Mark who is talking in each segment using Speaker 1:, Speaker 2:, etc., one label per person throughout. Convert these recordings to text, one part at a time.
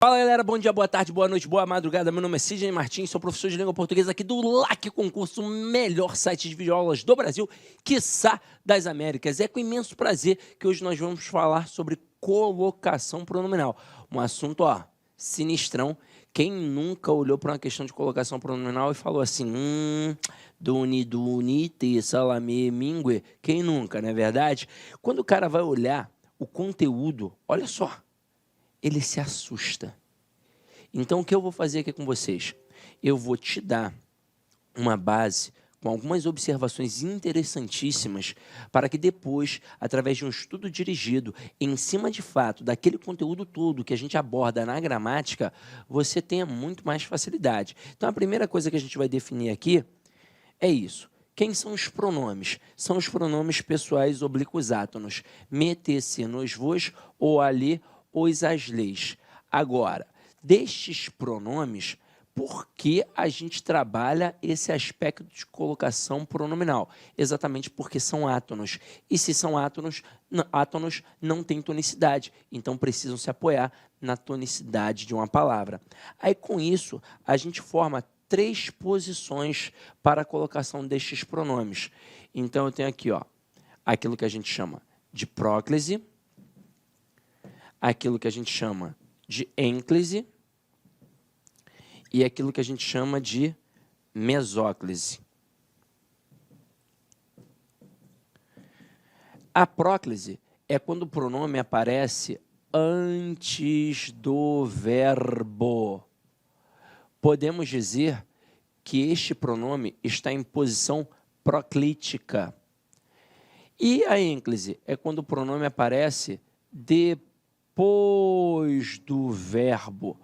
Speaker 1: Fala galera, bom dia, boa tarde, boa noite, boa madrugada. Meu nome é Sidney Martins, sou professor de língua portuguesa aqui do LAC Concurso, o melhor site de videoaulas do Brasil, quiçá das Américas. É com imenso prazer que hoje nós vamos falar sobre colocação pronominal. Um assunto, sinistrão. Quem nunca olhou para uma questão de colocação pronominal e falou assim, duni, te, salame, mingue? Quem nunca, não é verdade? Quando o cara vai olhar o conteúdo, olha só, ele se assusta. Então, o que eu vou fazer aqui com vocês? Eu vou te dar uma base com algumas observações interessantíssimas para que depois, através de um estudo dirigido, em cima de fato daquele conteúdo todo que a gente aborda na gramática, você tenha muito mais facilidade. Então, a primeira coisa que a gente vai definir aqui é isso. Quem são os pronomes? São os pronomes pessoais oblíquos átonos. Me, te, se, nos, vos, ou ali, os, as, leis. Agora, destes pronomes, por que a gente trabalha esse aspecto de colocação pronominal? Exatamente porque são átonos. E se são átonos não têm tonicidade, então precisam se apoiar na tonicidade de uma palavra. Aí, com isso, a gente forma 3 posições para a colocação destes pronomes. Então, eu tenho aqui, aquilo que a gente chama de próclise, aquilo que a gente chama de ênclise e aquilo que a gente chama de mesóclise. A próclise é quando o pronome aparece antes do verbo. Podemos dizer que este pronome está em posição proclítica. E a ênclise é quando o pronome aparece depois do verbo.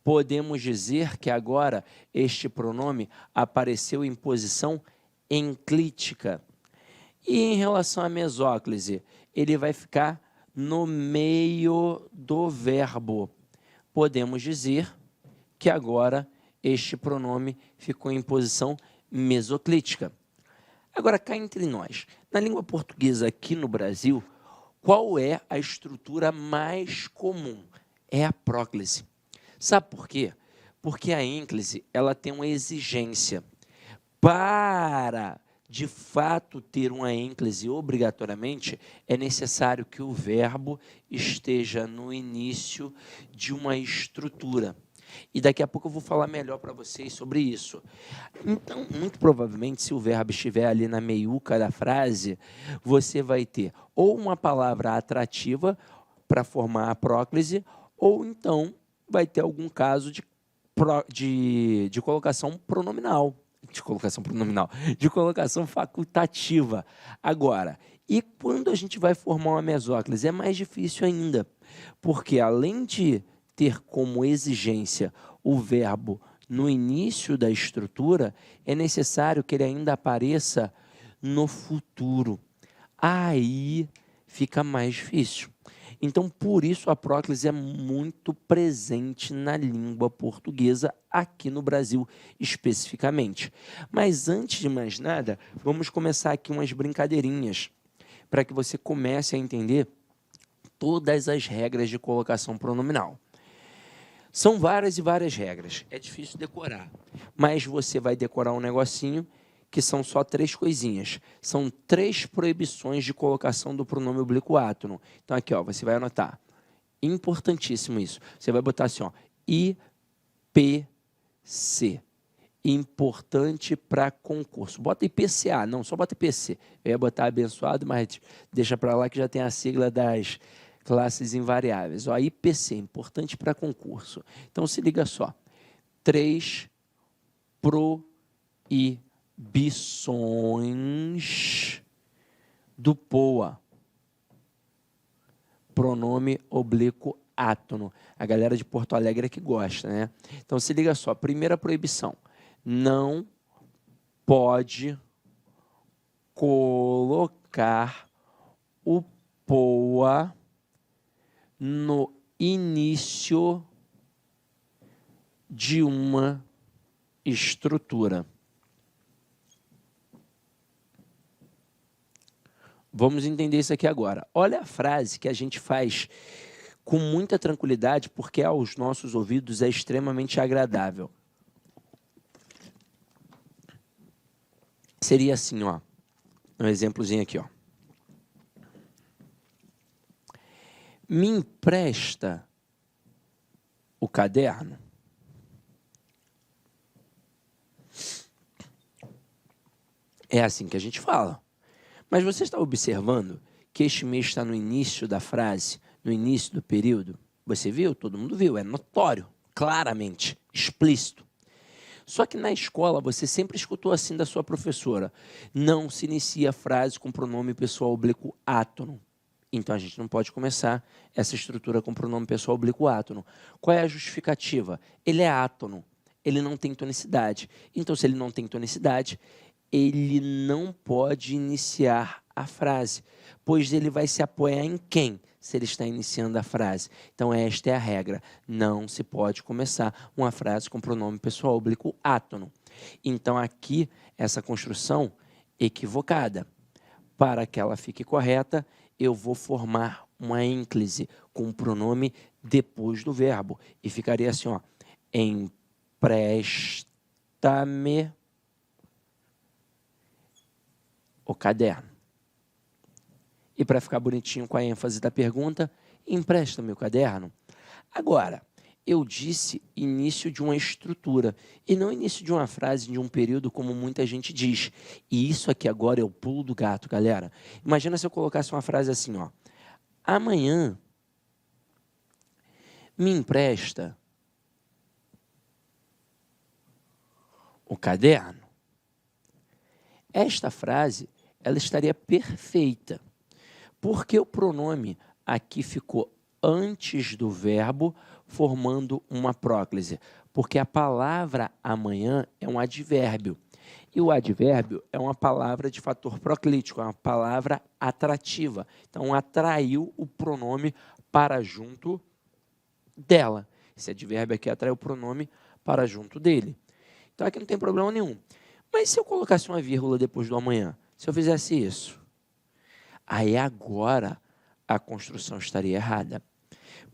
Speaker 1: Podemos dizer que agora este pronome apareceu em posição enclítica. E em relação à mesóclise, ele vai ficar no meio do verbo. Podemos dizer que agora este pronome ficou em posição mesoclítica. Agora, cá entre nós, na língua portuguesa aqui no Brasil, qual é a estrutura mais comum? É a próclise. Sabe por quê? Porque a ênclise ela tem uma exigência. Para, de fato, ter uma ênclise obrigatoriamente, é necessário que o verbo esteja no início de uma estrutura. E daqui a pouco eu vou falar melhor para vocês sobre isso. Então, muito provavelmente, se o verbo estiver ali na meiuca da frase, você vai ter ou uma palavra atrativa para formar a próclise, ou então vai ter algum caso de colocação pronominal. De colocação facultativa. Agora, e quando a gente vai formar uma mesóclise? É mais difícil ainda, porque além de ter como exigência o verbo no início da estrutura, é necessário que ele ainda apareça no futuro. Aí fica mais difícil. Então, por isso, a próclise é muito presente na língua portuguesa, aqui no Brasil especificamente. Mas, antes de mais nada, vamos começar aqui umas brincadeirinhas, para que você comece a entender todas as regras de colocação pronominal. São várias e várias regras, é difícil decorar, mas você vai decorar um negocinho que são só 3 coisinhas. São 3 proibições de colocação do pronome oblíquo átono. Então, aqui, você vai anotar. Importantíssimo isso. Você vai botar assim, IPC. Importante para concurso. Bota IPCA, não, só bota IPC. Eu ia botar abençoado, mas deixa para lá que já tem a sigla das classes invariáveis. IPC, importante para concurso. Então, se liga só. 3 proibições do POA. Pronome oblíquo átono. A galera de Porto Alegre é que gosta, né? Então, se liga só. Primeira proibição. Não pode colocar o POA no início de uma estrutura. Vamos entender isso aqui agora. Olha a frase que a gente faz com muita tranquilidade, porque aos nossos ouvidos é extremamente agradável. Seria assim, ó, um exemplozinho aqui, ó. Me empresta o caderno? É assim que a gente fala. Mas você está observando que este mês está no início da frase, no início do período? Você viu? Todo mundo viu. É notório, claramente, explícito. Só que na escola você sempre escutou assim da sua professora: não se inicia a frase com pronome pessoal oblíquo átono. Então a gente não pode começar essa estrutura com pronome pessoal oblíquo átono. Qual é a justificativa? Ele é átono, ele não tem tonicidade. Então, se ele não tem tonicidade, ele não pode iniciar a frase, pois ele vai se apoiar em quem se ele está iniciando a frase? Então, esta é a regra. Não se pode começar uma frase com pronome pessoal oblíquo átono. Então, aqui, essa construção equivocada. Para que ela fique correta, eu vou formar uma ênclise com o pronome depois do verbo. E ficaria assim, ó: empresta-me o caderno. E para ficar bonitinho com a ênfase da pergunta, empresta-me o caderno. Agora, eu disse início de uma estrutura e não início de uma frase, de um período, como muita gente diz. E isso aqui agora é o pulo do gato, galera. Imagina se eu colocasse uma frase assim, ó: amanhã me empresta o caderno. Esta frase, ela estaria perfeita, porque o pronome aqui ficou antes do verbo, formando uma próclise, porque a palavra amanhã é um advérbio, e o advérbio é uma palavra de fator proclítico, é uma palavra atrativa. Então, atraiu o pronome para junto dela. Esse advérbio aqui atraiu o pronome para junto dele. Então, aqui não tem problema nenhum. Mas se eu colocasse uma vírgula depois do amanhã, se eu fizesse isso, aí agora a construção estaria errada,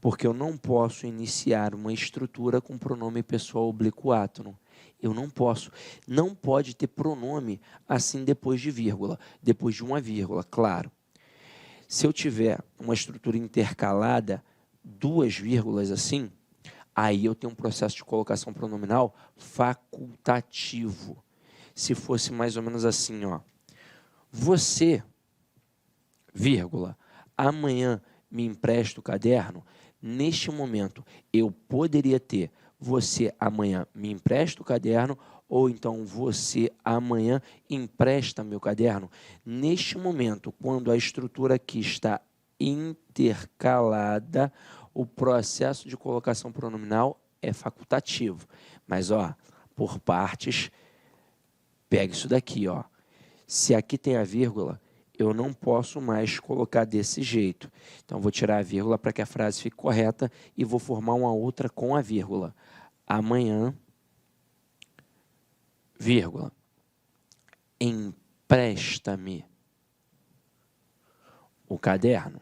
Speaker 1: porque eu não posso iniciar uma estrutura com pronome pessoal oblíquo átono. Eu não posso. Não pode ter pronome assim depois de vírgula, depois de uma vírgula, claro. Se eu tiver uma estrutura intercalada, duas vírgulas assim, aí eu tenho um processo de colocação pronominal facultativo. Se fosse mais ou menos assim, ó: você, vírgula, amanhã me empresta o caderno. Neste momento, eu poderia ter: você amanhã me empresta o caderno, ou então você amanhã empresta meu caderno. Neste momento, quando a estrutura aqui está intercalada, o processo de colocação pronominal é facultativo. Mas, ó, por partes, pega isso daqui, ó. Se aqui tem a vírgula, eu não posso mais colocar desse jeito. Então, vou tirar a vírgula para que a frase fique correta e vou formar uma outra com a vírgula. Amanhã, vírgula, empresta-me o caderno.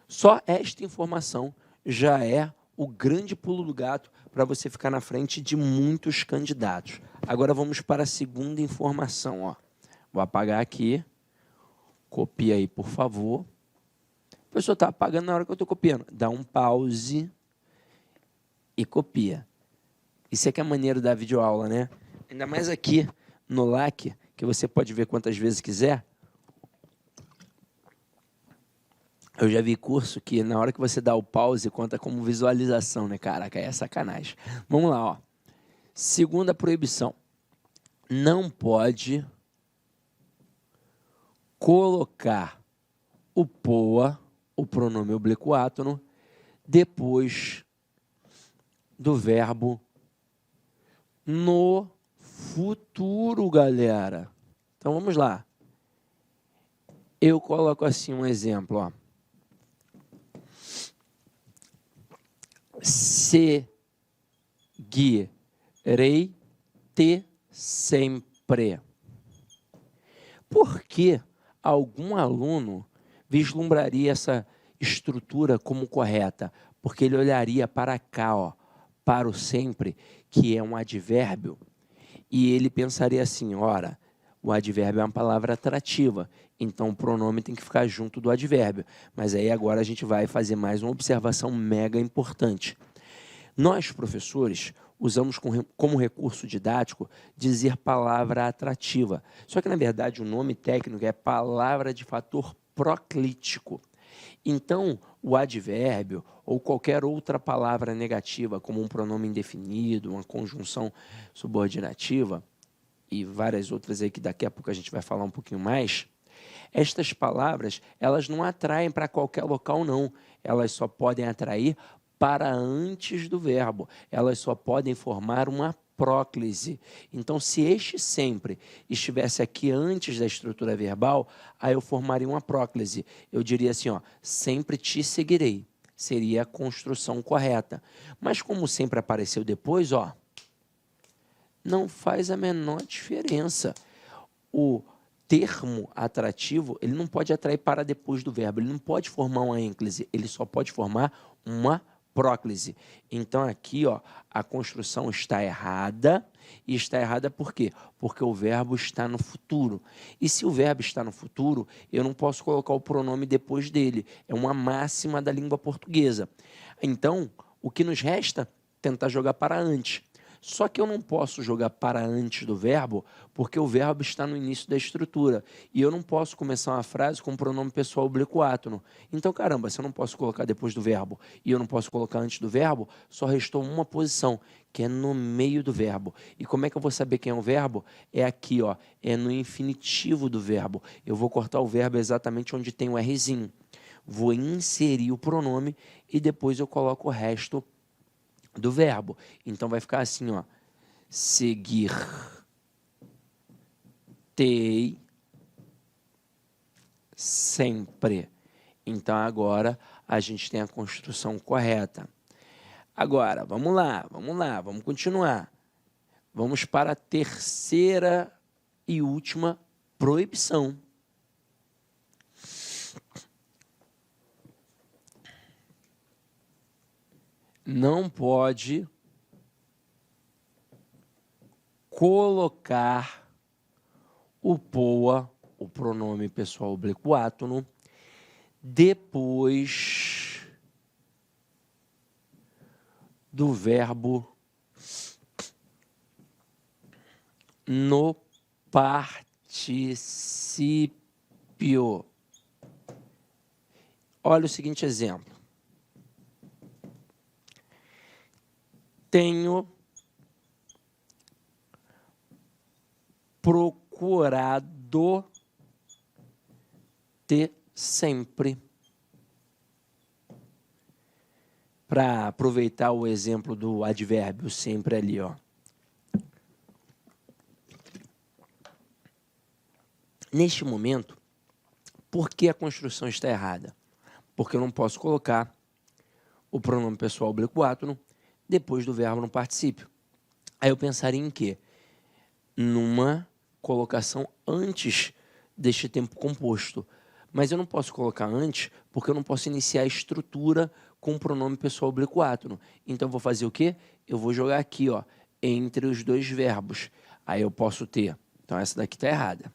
Speaker 1: Só esta informação já é o grande pulo do gato para você ficar na frente de muitos candidatos. Agora vamos para a segunda informação, ó. Vou apagar aqui. Copia aí, por favor. O pessoal está apagando na hora que eu estou copiando. Dá um pause e copia. Isso é que é maneiro da videoaula, né? Ainda mais aqui no LAC, que você pode ver quantas vezes quiser. Eu já vi curso que na hora que você dá o pause, conta como visualização, né? Caraca, é sacanagem. Vamos lá, ó. Segunda proibição. Não pode colocar o POA, o pronome oblíquo átono, depois do verbo no futuro, galera. Então, vamos lá. Eu coloco assim um exemplo, ó. Seguirei-te sempre. Por que algum aluno vislumbraria essa estrutura como correta, porque ele olharia para cá, ó, para o sempre, que é um advérbio, e ele pensaria assim, ora, o advérbio é uma palavra atrativa, então o pronome tem que ficar junto do advérbio. Mas aí agora a gente vai fazer mais uma observação mega importante. Nós, professores, usamos como recurso didático dizer palavra atrativa. Só que, na verdade, o nome técnico é palavra de fator proclítico. Então, o advérbio ou qualquer outra palavra negativa, como um pronome indefinido, uma conjunção subordinativa, e várias outras aí que daqui a pouco a gente vai falar um pouquinho mais, estas palavras, elas não atraem para qualquer local, não. Elas só podem atrair para antes do verbo. Elas só podem formar uma próclise. Então, se este sempre estivesse aqui antes da estrutura verbal, aí eu formaria uma próclise. Eu diria assim, ó, sempre te seguirei. Seria a construção correta. Mas como sempre apareceu depois, ó, não faz a menor diferença. O termo atrativo, ele não pode atrair para depois do verbo, ele não pode formar uma ênclise, ele só pode formar uma próclise. Então, aqui, ó, a construção está errada, e está errada por quê? Porque o verbo está no futuro. E se o verbo está no futuro, eu não posso colocar o pronome depois dele. É uma máxima da língua portuguesa. Então, o que nos resta? Tentar jogar para antes. Só que eu não posso jogar para antes do verbo, porque o verbo está no início da estrutura. E eu não posso começar uma frase com o pronome pessoal oblíquo átono. Então, caramba, se eu não posso colocar depois do verbo e eu não posso colocar antes do verbo, só restou uma posição, que é no meio do verbo. E como é que eu vou saber quem é o verbo? É aqui, ó, é no infinitivo do verbo. Eu vou cortar o verbo exatamente onde tem o Rzinho. Vou inserir o pronome e depois eu coloco o resto do verbo. Então vai ficar assim, ó, seguir, tei, sempre. Então agora a gente tem a construção correta. Agora, vamos lá, vamos continuar. Vamos para a terceira e última proibição. Não pode colocar o POA, o pronome pessoal oblíquo átono, depois do verbo no particípio. Olha o seguinte exemplo. Tenho procurado te sempre. Para aproveitar o exemplo do advérbio sempre ali, ó. Neste momento, por que a construção está errada? Porque eu não posso colocar o pronome pessoal oblíquo átono depois do verbo no particípio. Aí eu pensaria em quê? Numa colocação antes deste tempo composto. Mas eu não posso colocar antes, porque eu não posso iniciar a estrutura com o pronome pessoal oblíquo átono. Então, eu vou fazer o quê? Eu vou jogar aqui, ó, entre os dois verbos. Aí eu posso ter... Então, essa daqui está errada.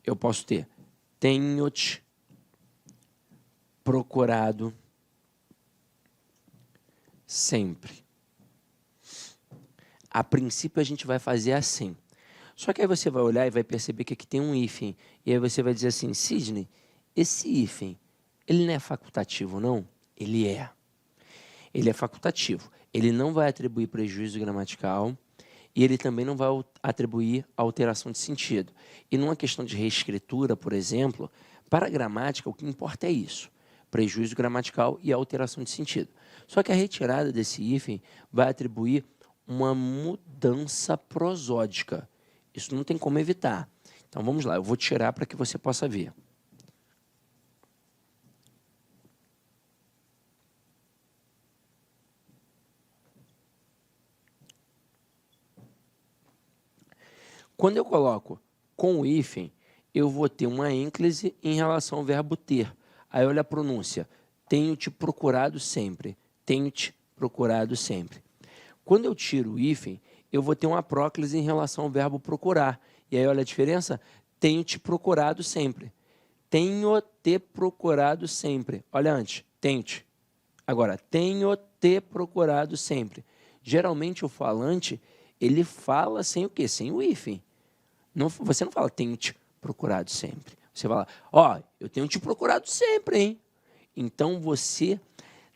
Speaker 1: Eu posso ter... Tenho-te procurado sempre. A princípio, a gente vai fazer assim. Só que aí você vai olhar e vai perceber que aqui tem um hífen. E aí você vai dizer assim, Sidney, esse hífen, ele não é facultativo, não? Ele é. Ele é facultativo. Ele não vai atribuir prejuízo gramatical e ele também não vai atribuir alteração de sentido. E numa questão de reescritura, por exemplo, para a gramática, o que importa é isso. Prejuízo gramatical e alteração de sentido. Só que a retirada desse hífen vai atribuir uma mudança prosódica. Isso não tem como evitar. Então, vamos lá. Eu vou tirar para que você possa ver. Quando eu coloco com o hífen, eu vou ter uma ênclise em relação ao verbo ter. Aí olha a pronúncia. Tenho te procurado sempre. Tenho te procurado sempre. Quando eu tiro o hífen, eu vou ter uma próclise em relação ao verbo procurar. E aí olha a diferença? Tenho te procurado sempre. Tenho te procurado sempre. Olha antes. Tenho te. Agora, tenho te procurado sempre. Geralmente o falante, ele fala sem o quê? Sem o hífen. Não, você não fala tenho te procurado sempre. Você fala, ó, eu tenho te procurado sempre, hein? Então você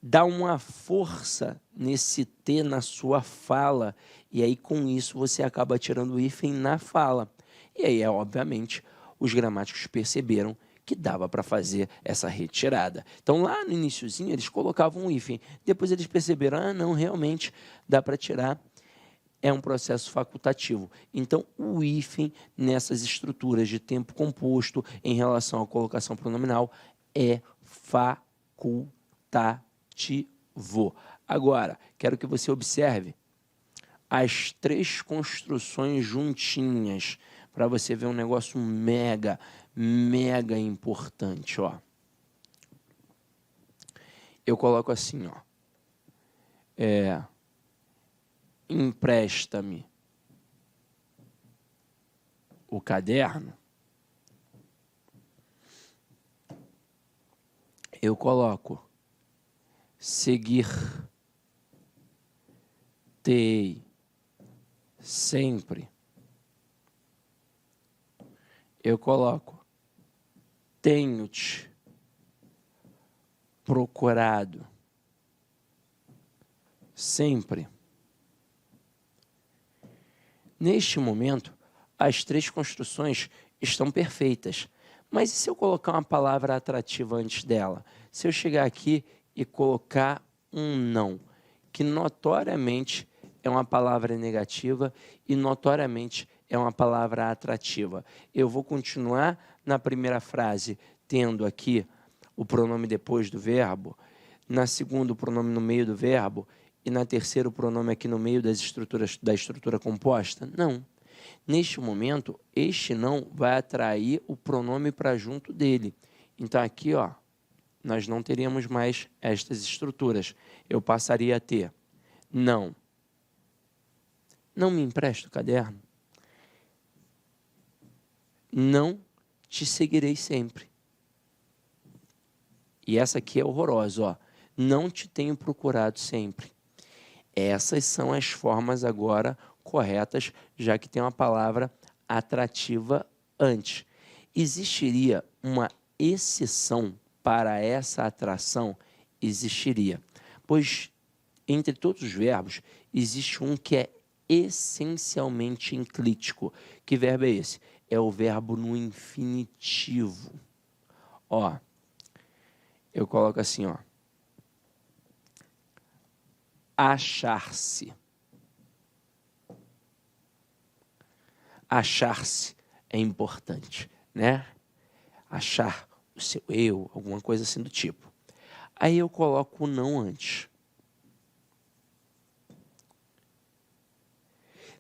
Speaker 1: dá uma força nesse T na sua fala, e aí com isso você acaba tirando o hífen na fala. E aí, obviamente, os gramáticos perceberam que dava para fazer essa retirada. Então, lá no iniciozinho, eles colocavam um hífen. Depois eles perceberam, ah, não, realmente dá para tirar. É um processo facultativo. Então, o hífen nessas estruturas de tempo composto em relação à colocação pronominal é facultativo. Agora, quero que você observe as três construções juntinhas para você ver um negócio mega importante. Ó. Eu coloco assim, ó. Empresta-me o caderno, eu coloco seguir-te sempre, eu coloco tenho-te procurado sempre. Neste momento, as três construções estão perfeitas. Mas e se eu colocar uma palavra atrativa antes dela? Se eu chegar aqui e colocar um não, que notoriamente é uma palavra negativa e notoriamente é uma palavra atrativa. Eu vou continuar na primeira frase, tendo aqui o pronome depois do verbo, na segunda o pronome no meio do verbo, e na terceira o pronome aqui no meio da estrutura composta? Não. Neste momento, este não vai atrair o pronome para junto dele. Então, aqui, ó, nós não teríamos mais estas estruturas. Eu passaria a ter não. Não me empresta o caderno. Não te seguirei sempre. E essa aqui é horrorosa, ó. Não te tenho procurado sempre. Essas são as formas agora corretas, já que tem uma palavra atrativa antes. Existiria uma exceção para essa atração? Existiria. Pois, entre todos os verbos, existe um que é essencialmente enclítico. Que verbo é esse? É o verbo no infinitivo. Ó, eu coloco assim, ó. Achar-se. Achar-se é importante, né? Achar o seu eu, alguma coisa assim do tipo. Aí eu coloco o não antes.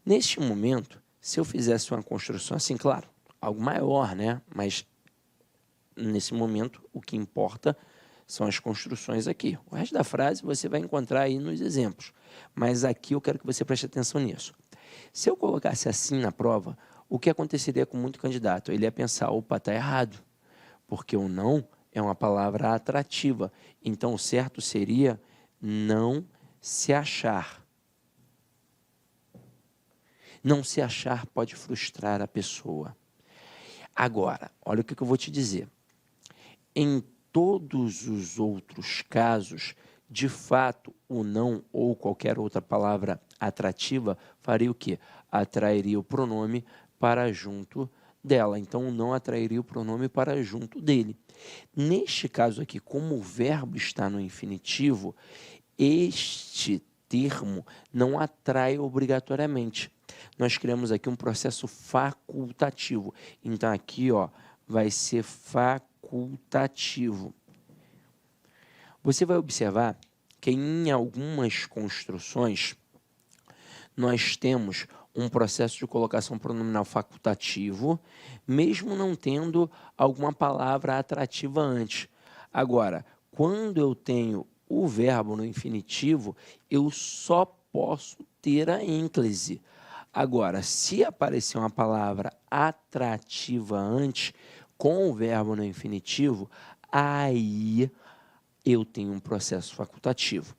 Speaker 1: Neste momento, se eu fizesse uma construção assim, claro, algo maior, né? Mas nesse momento, o que importa são as construções aqui. O resto da frase você vai encontrar aí nos exemplos. Mas aqui eu quero que você preste atenção nisso. Se eu colocasse assim na prova, o que aconteceria com muito candidato? Ele ia pensar, opa, está errado. Porque o não é uma palavra atrativa. Então, o certo seria não se achar. Não se achar pode frustrar a pessoa. Agora, olha o que eu vou te dizer. Em todos os outros casos, de fato, o não ou qualquer outra palavra atrativa faria o quê? Atrairia o pronome para junto dela. Então, o não atrairia o pronome para junto dele. Neste caso aqui, como o verbo está no infinitivo, este termo não atrai obrigatoriamente. Nós criamos aqui um processo facultativo. Então, aqui, ó, vai ser facultativo. Você vai observar que em algumas construções nós temos um processo de colocação pronominal facultativo, mesmo não tendo alguma palavra atrativa antes. Agora, quando eu tenho o verbo no infinitivo, eu só posso ter a ênclise. Agora, se aparecer uma palavra atrativa antes, com o verbo no infinitivo, aí eu tenho um processo facultativo.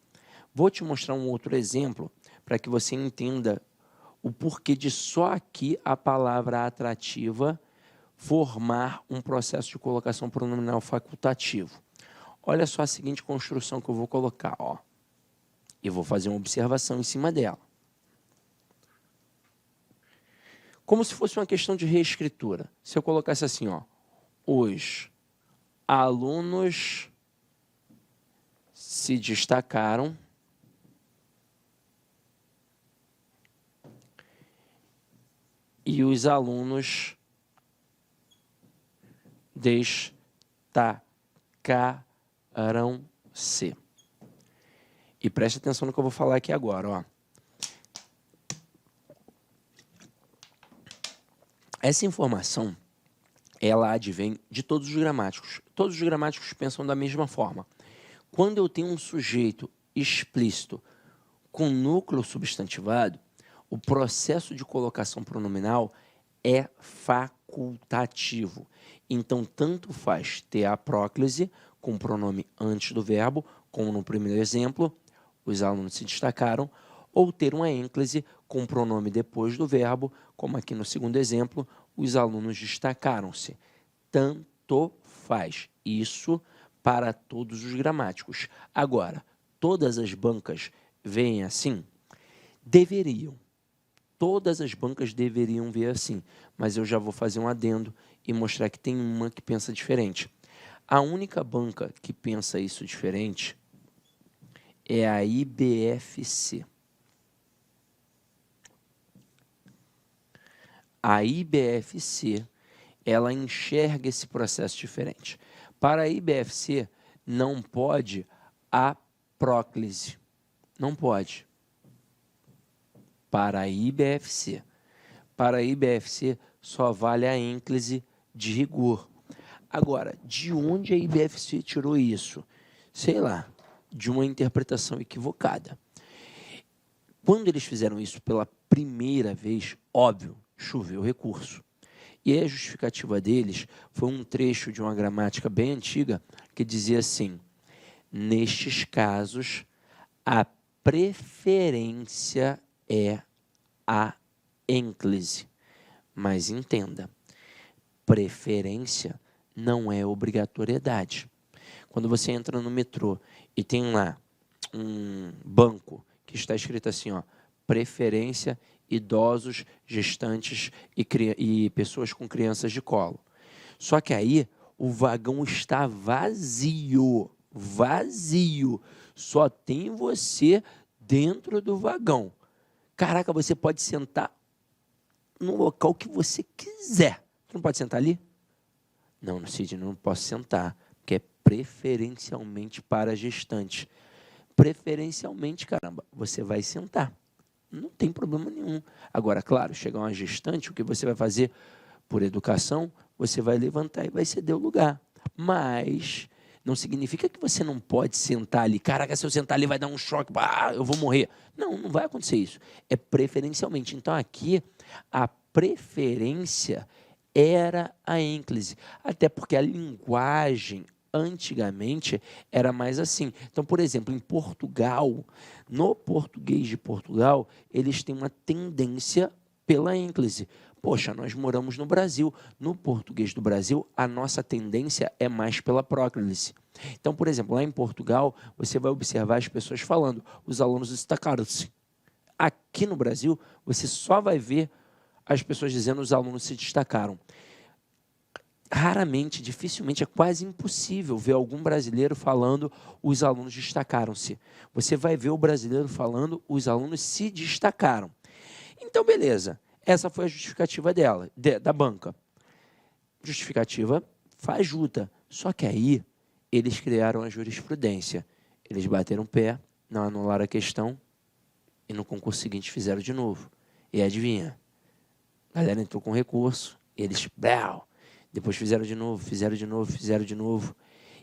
Speaker 1: Vou te mostrar um outro exemplo para que você entenda o porquê de só aqui a palavra atrativa formar um processo de colocação pronominal facultativo. Olha só a seguinte construção que eu vou colocar, ó. Eu vou fazer uma observação em cima dela. Como se fosse uma questão de reescritura. Se eu colocasse assim, ó, os alunos se destacaram e os alunos destacaram-se. E preste atenção no que eu vou falar aqui agora, ó. Essa informação, ela advém de todos os gramáticos. Todos os gramáticos pensam da mesma forma. Quando eu tenho um sujeito explícito com núcleo substantivado, o processo de colocação pronominal é facultativo. Então, tanto faz ter a próclise com o pronome antes do verbo, como no primeiro exemplo, os alunos se destacaram, ou ter uma ênclise com o pronome depois do verbo, como aqui no segundo exemplo, os alunos destacaram-se. Tanto faz. Isso para todos os gramáticos. Agora, todas as bancas veem assim? Deveriam. Todas as bancas deveriam ver assim, mas eu já vou fazer um adendo e mostrar que tem uma que pensa diferente. A única banca que pensa isso diferente é a IBFC. A IBFC, ela enxerga esse processo diferente. Para a IBFC, não pode a próclise. Não pode. Para a IBFC. Para a IBFC, só vale a ênclise de rigor. Agora, de onde a IBFC tirou isso? Sei lá, de uma interpretação equivocada. Quando eles fizeram isso pela primeira vez, óbvio, choveu recurso. E a justificativa deles foi um trecho de uma gramática bem antiga que dizia assim: nestes casos, a preferência é a ênclise. Mas entenda, preferência não é obrigatoriedade. Quando você entra no metrô e tem lá um banco que está escrito assim, ó, preferência idosos, gestantes e pessoas com crianças de colo. Só que aí o vagão está vazio, vazio. Só tem você dentro do vagão. Caraca, você pode sentar no local que você quiser. Você não pode sentar ali? Não, Sidney, não posso sentar, porque é preferencialmente para gestantes. Preferencialmente, caramba, você vai sentar. Não tem problema nenhum. Agora, claro, chegar uma gestante, o que você vai fazer por educação, você vai levantar e vai ceder o lugar. Mas não significa que você não pode sentar ali. Caraca, se eu sentar ali vai dar um choque, eu vou morrer. Não, não vai acontecer isso. É preferencialmente. Então, aqui, a preferência era a ênclise. Até porque a linguagem antigamente era mais assim. Então, por exemplo, em Portugal, no português de Portugal, eles têm uma tendência pela ênclise. Poxa, nós moramos no Brasil. No português do Brasil, a nossa tendência é mais pela próclise. Então, por exemplo, lá em Portugal, você vai observar as pessoas falando, os alunos destacaram-se. Aqui no Brasil, você só vai ver as pessoas dizendo os alunos se destacaram. Raramente, dificilmente, é quase impossível ver algum brasileiro falando os alunos destacaram-se. Você vai ver o brasileiro falando os alunos se destacaram. Então, beleza. Essa foi a justificativa dela, da banca. Justificativa fajuta. Só que aí, eles criaram a jurisprudência. Eles bateram o pé, não anularam a questão e no concurso seguinte fizeram de novo. E adivinha? A galera entrou com recurso, eles, depois fizeram de novo.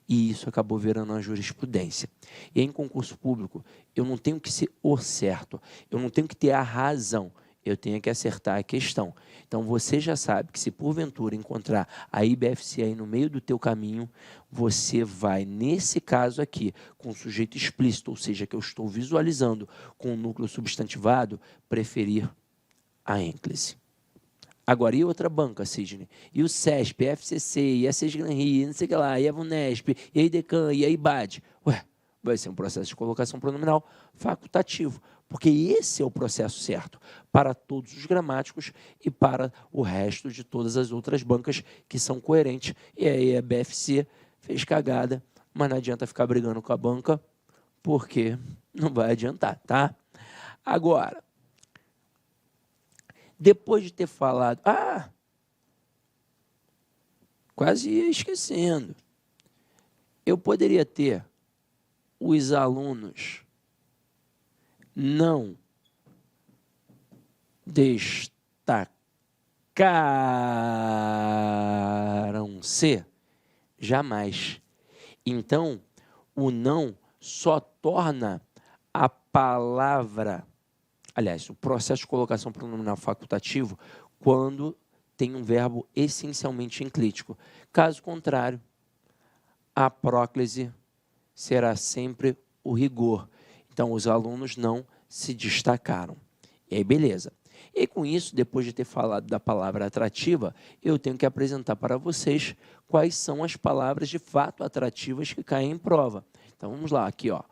Speaker 1: E isso acabou virando uma jurisprudência. E em concurso público, eu não tenho que ser o certo, eu não tenho que ter a razão, eu tenho que acertar a questão. Então, você já sabe que se porventura encontrar a IBFC aí no meio do teu caminho, você vai, nesse caso aqui, com o sujeito explícito, ou seja, que eu estou visualizando com o núcleo substantivado, preferir a ênclise. Agora, e outra banca, Sidney? E o SESP, a FCC, e a SESGRAN Rio, não sei o que lá, e a VUNESP, e a IDECAN, e a IBAD? Ué, vai ser um processo de colocação pronominal facultativo, porque esse é o processo certo para todos os gramáticos e para o resto de todas as outras bancas que são coerentes. E aí a BFC fez cagada, mas não adianta ficar brigando com a banca, porque não vai adiantar, tá? Agora, depois de ter falado, quase ia esquecendo, eu poderia ter os alunos não destacaram-se? Jamais. Então, o não só torna a palavra, aliás, o processo de colocação pronominal facultativo quando tem um verbo essencialmente enclítico. Caso contrário, a próclise será sempre o rigor. Então, os alunos não se destacaram. E aí, beleza. E com isso, depois de ter falado da palavra atrativa, eu tenho que apresentar para vocês quais são as palavras de fato atrativas que caem em prova. Então, vamos lá, aqui, ó.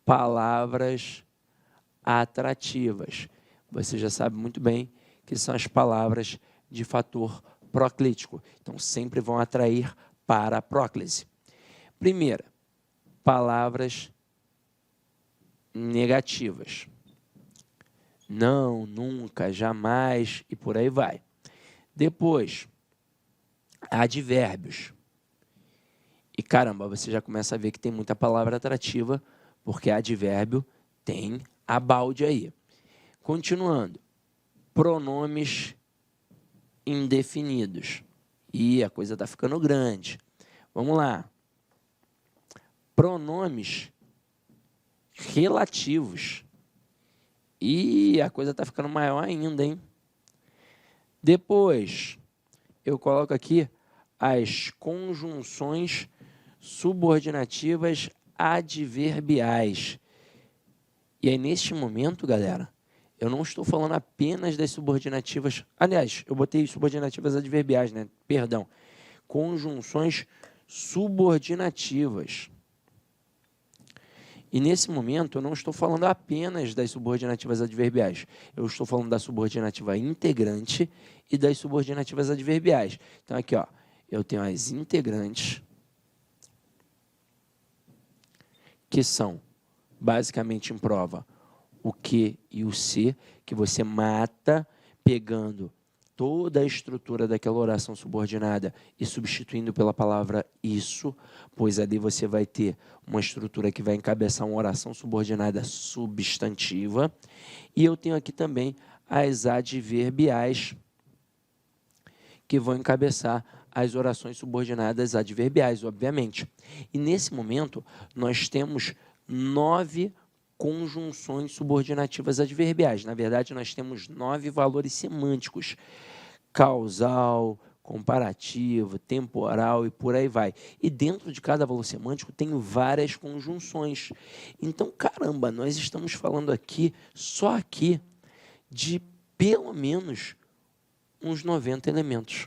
Speaker 1: Palavras atrativas. Você já sabe muito bem que são as palavras de fator proclítico. Então, sempre vão atrair para a próclise. Primeira, palavras negativas. Não, nunca, jamais e por aí vai. Depois, advérbios. E caramba, você já começa a ver que tem muita palavra atrativa, porque advérbio tem a balde aí. Continuando, pronomes indefinidos. E a coisa está ficando grande. Vamos lá. Pronomes relativos. E a coisa está ficando maior ainda, hein? Depois, eu coloco aqui as conjunções subordinativas adverbiais. E aí, neste momento, galera, eu não estou falando apenas das subordinativas. Aliás, eu botei subordinativas adverbiais, né? Perdão. Conjunções subordinativas. E nesse momento, eu não estou falando apenas das subordinativas adverbiais. Eu estou falando da subordinativa integrante e das subordinativas adverbiais. Então, aqui, ó, eu tenho as integrantes, que são, basicamente, em prova, o que e o se, que você mata pegando toda a estrutura daquela oração subordinada e substituindo pela palavra isso, pois ali você vai ter uma estrutura que vai encabeçar uma oração subordinada substantiva. E eu tenho aqui também as adverbiais, que vão encabeçar as orações subordinadas adverbiais, obviamente. E nesse momento, nós temos 9 conjunções subordinativas adverbiais. Na verdade, nós temos 9 valores semânticos: causal, comparativo, temporal e por aí vai. E dentro de cada valor semântico tem várias conjunções. Então, caramba, nós estamos falando aqui, só aqui, de pelo menos uns 90 elementos.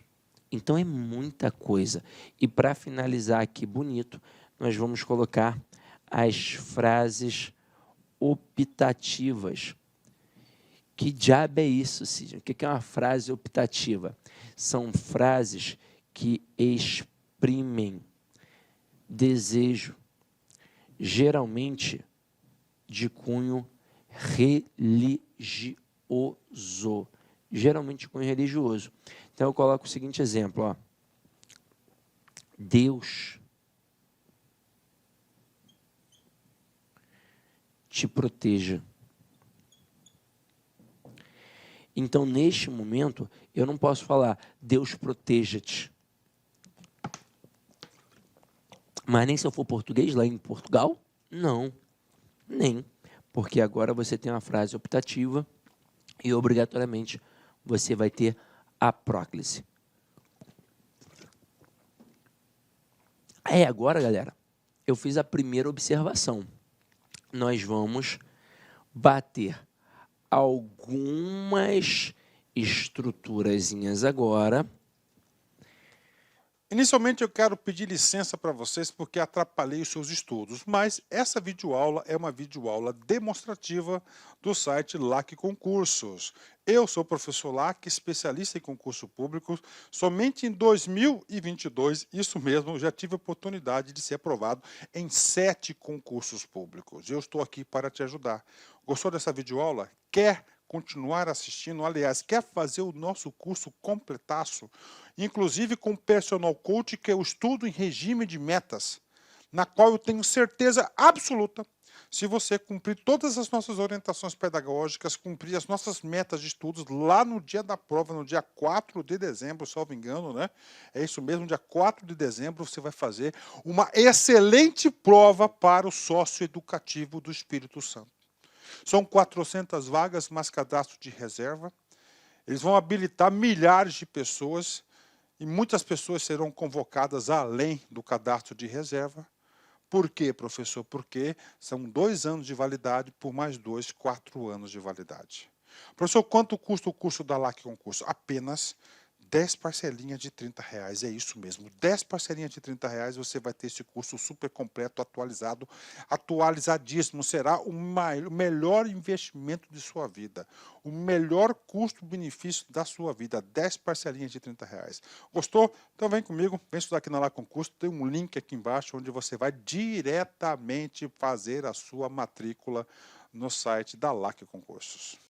Speaker 1: Então, é muita coisa. E para finalizar aqui bonito, nós vamos colocar as frases optativas. Que diabo é isso, Sidney? O que é uma frase optativa? São frases que exprimem desejo, geralmente de cunho religioso. Geralmente de cunho religioso. Então, eu coloco o seguinte exemplo, ó. Deus te proteja. Então, neste momento, eu não posso falar, Deus proteja-te. Mas nem se eu for português lá em Portugal? Não, nem. Porque agora você tem uma frase optativa e, obrigatoriamente, você vai ter a próclise. Agora, galera, eu fiz a primeira observação. Nós vamos bater algumas estruturazinhas agora.
Speaker 2: Inicialmente eu quero pedir licença para vocês porque atrapalhei os seus estudos, mas essa videoaula é uma videoaula demonstrativa do site LAC Concursos. Eu sou o professor LAC, especialista em concurso público. Somente em 2022, isso mesmo, já tive a oportunidade de ser aprovado em 7 concursos públicos. Eu estou aqui para te ajudar. Gostou dessa videoaula? Quer continuar assistindo? Aliás, quer fazer o nosso curso completaço? Inclusive com Personal Coach, que eu estudo em regime de metas, na qual eu tenho certeza absoluta, se você cumprir todas as nossas orientações pedagógicas, cumprir as nossas metas de estudos lá no dia da prova, no dia 4 de dezembro, salvo engano, né? É isso mesmo, dia 4 de dezembro você vai fazer uma excelente prova para o sócio educativo do Espírito Santo. São 400 vagas, mais cadastro de reserva. Eles vão habilitar milhares de pessoas e muitas pessoas serão convocadas além do cadastro de reserva. Por quê, professor? Porque são 2 anos de validade por mais 2, 4 anos de validade. Professor, quanto custa o curso da LAC Concurso? Apenas 10 parcelinhas de R$30. É isso mesmo, 10 parcelinhas de R$30 você vai ter esse curso super completo, atualizado, atualizadíssimo. Será o melhor investimento de sua vida, o melhor custo-benefício da sua vida, 10 parcelinhas de R$30. Gostou? Então vem comigo, vem estudar aqui na LAC Concurso, tem um link aqui embaixo onde você vai diretamente fazer a sua matrícula no site da LAC Concursos.